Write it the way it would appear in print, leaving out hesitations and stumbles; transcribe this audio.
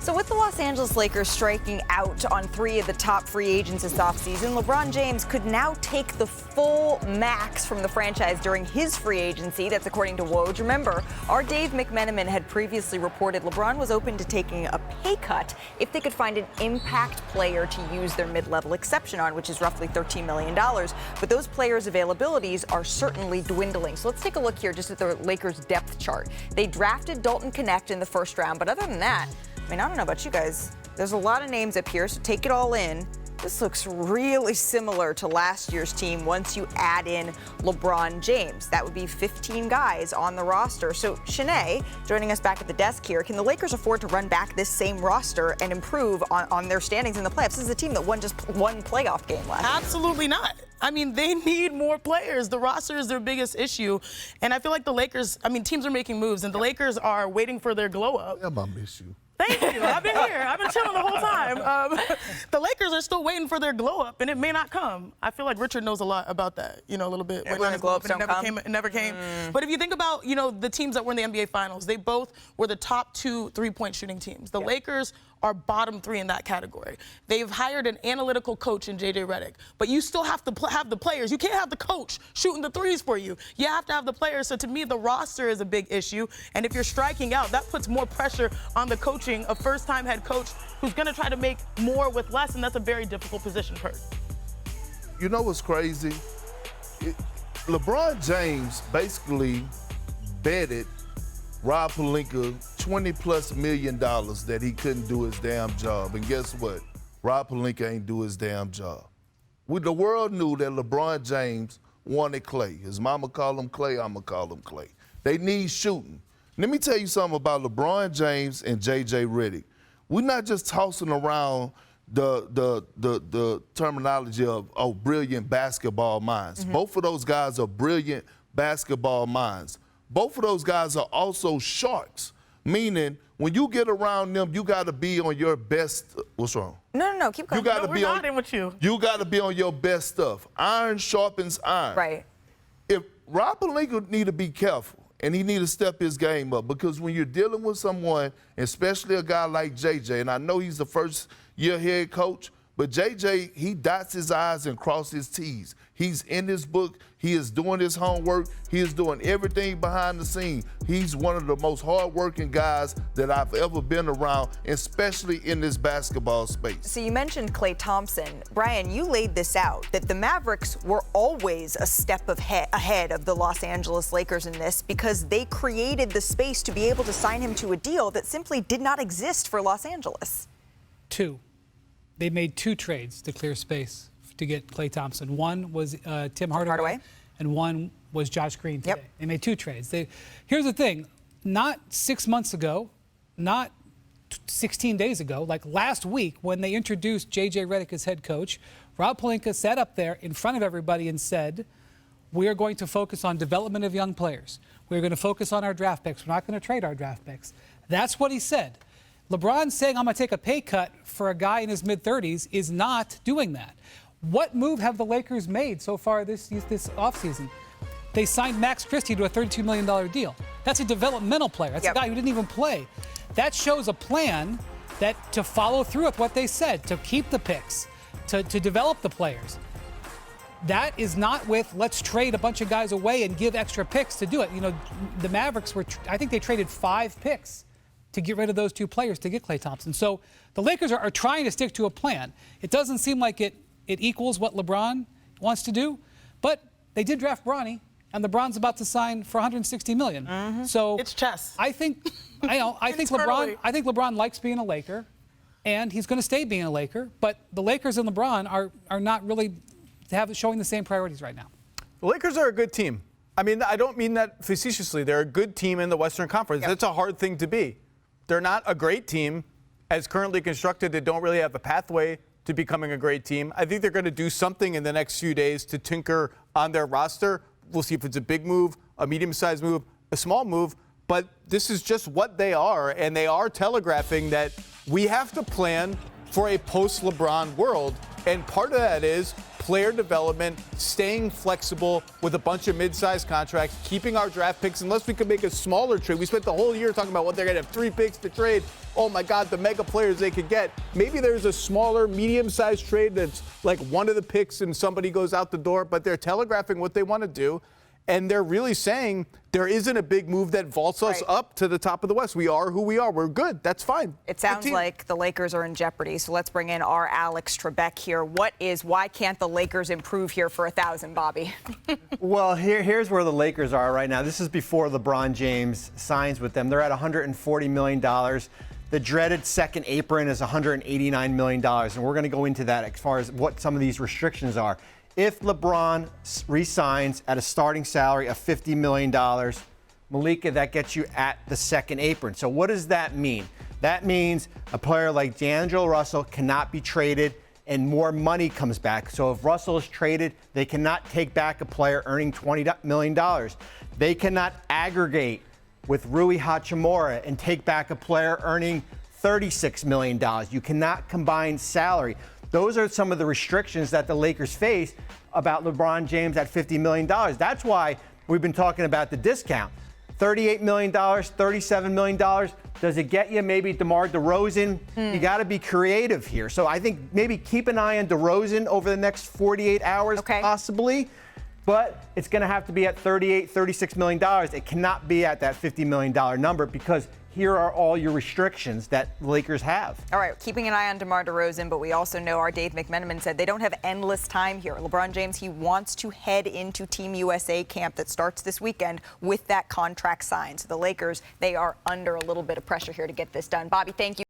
So with the Los Angeles Lakers striking out on 3 of the top free agents this offseason, LeBron James could now take the full max from the franchise during his free agency. That's according to Woj. Remember, our Dave McMenamin had previously reported LeBron was open to taking a pay cut if they could find an impact player to use their mid-level exception on, which is roughly $13 million. But those players' availabilities are certainly dwindling. So let's take a look here just at the Lakers' depth chart. They drafted Dalton Knecht in the first round, but other than that, I mean, I don't know about you guys. There's a lot of names up here, so take it all in. This looks really similar to last year's team once you add in LeBron James. That would be 15 guys on the roster. So, Shanae, joining us back at the desk here, can the Lakers afford to run back this same roster and improve on their standings in the playoffs? This is a team that won just one playoff game last year. Absolutely not. I mean, they need more players. The roster is their biggest issue. And I feel like the Lakers, I mean, teams are making moves, and the Lakers are waiting for their glow-up. I miss you. Thank you. I've been here. I've been chilling the whole time. The Lakers are still waiting for their glow up, and it may not come. I feel like Richard knows a lot about that, a little bit. Yeah, when the glow ups don't come. It never came. But if you think about, the teams that were in the NBA Finals, they both were the top 2 3-point shooting teams. The Lakers are bottom 3 in that category. They've hired an analytical coach in J.J. Redick, but you still have to have the players. You can't have the coach shooting the threes for you. You have to have the players. So to me, the roster is a big issue. And if you're striking out, that puts more pressure on the coaching, a first-time head coach who's going to try to make more with less, and that's a very difficult position for her. You know what's crazy? LeBron James basically betted Rob Pelinka $20+ million that he couldn't do his damn job. And guess what? Rob Pelinka ain't do his damn job. The world knew that LeBron James wanted Clay. His mama called him Clay, I'ma call him Clay. They need shooting. Let me tell you something about LeBron James and J.J. Redick. We're not just tossing around the terminology of brilliant basketball minds. Both of those guys are brilliant basketball minds. Both of those guys are also sharks, meaning when you get around them, you got to be on your best. What's wrong? No, keep going. We're nodding with you. You got to be on your best stuff. Iron sharpens iron. Right. If Rob Pelinka need to be careful, and he need to step his game up, because when you're dealing with someone, especially a guy like JJ, and I know he's the first-year head coach, but JJ, he dots his I's and crosses his T's. He's in his book. He is doing his homework. He is doing everything behind the scene. He's one of the most hard-working guys that I've ever been around, especially in this basketball space. So you mentioned Klay Thompson. Brian, you laid this out, that the Mavericks were always a step ahead of the Los Angeles Lakers in this because they created the space to be able to sign him to a deal that simply did not exist for Los Angeles. 2. They made 2 trades to clear space to get Klay Thompson. One was Tim Hardaway, and one was Josh Green today. They made 2 trades. Here's the thing, not 6 months ago, not 16 days ago, like last week when they introduced J.J. Redick as head coach, Rob Pelinka sat up there in front of everybody and said, we are going to focus on development of young players. We're going to focus on our draft picks. We're not going to trade our draft picks. That's what he said. LeBron saying, I'm going to take a pay cut for a guy in his mid-30s is not doing that. What move have the Lakers made so far this offseason? They signed Max Christie to a $32 million deal. That's a developmental player. That's a guy who didn't even play. That shows a plan that to follow through with what they said, to keep the picks, to develop the players. That is not with let's trade a bunch of guys away and give extra picks to do it. The Mavericks I think they traded 5 picks to get rid of those 2 players to get Klay Thompson. So the Lakers are trying to stick to a plan. It doesn't seem like it equals what LeBron wants to do, but they did draft Bronny, and LeBron's about to sign for $160 million. So it's chess. I think LeBron likes being a Laker, and he's going to stay being a Laker. But the Lakers and LeBron are not really showing the same priorities right now. The Lakers are a good team. I mean, I don't mean that facetiously. They're a good team in the Western Conference. It's a hard thing to be. They're not a great team. As currently constructed, they don't really have a pathway to becoming a great team. I think they're going to do something in the next few days to tinker on their roster. We'll see if it's a big move, a medium-sized move, a small move, but this is just what they are, and they are telegraphing that we have to plan for a post-LeBron world. And part of that is player development, staying flexible with a bunch of mid-sized contracts, keeping our draft picks, unless we could make a smaller trade. We spent the whole year talking about what they're going to have 3 picks to trade. Oh, my God, the mega players they could get. Maybe there's a smaller, medium-sized trade that's like one of the picks and somebody goes out the door, but they're telegraphing what they want to do. And they're really saying there isn't a big move that vaults us up to the top of the West. We are who we are. We're good. That's fine. It sounds like the Lakers are in jeopardy. So let's bring in our Alex Trebek here. Why can't the Lakers improve here for 1,000, Bobby? Well, here's where the Lakers are right now. This is before LeBron James signs with them. They're at $140 million. The dreaded second apron is $189 million. And we're going to go into that as far as what some of these restrictions are. If LeBron re-signs at a starting salary of $50 million, Malika, that gets you at the second apron. So what does that mean? That means a player like D'Angelo Russell cannot be traded and more money comes back. So if Russell is traded, they cannot take back a player earning $20 million. They cannot aggregate with Rui Hachimura and take back a player earning $36 million. You cannot combine salary. Those are some of the restrictions that the Lakers face about LeBron James at $50 million. That's why we've been talking about the discount. $38 million, $37 million. Does it get you maybe DeMar DeRozan? You got to be creative here. So I think maybe keep an eye on DeRozan over the next 48 hours, possibly. But it's going to have to be at $38, $36 million. It cannot be at that $50 million number because here are all your restrictions that the Lakers have. All right, keeping an eye on DeMar DeRozan, but we also know our Dave McMenamin said they don't have endless time here. LeBron James, he wants to head into Team USA camp that starts this weekend with that contract signed. So the Lakers, they are under a little bit of pressure here to get this done. Bobby, thank you.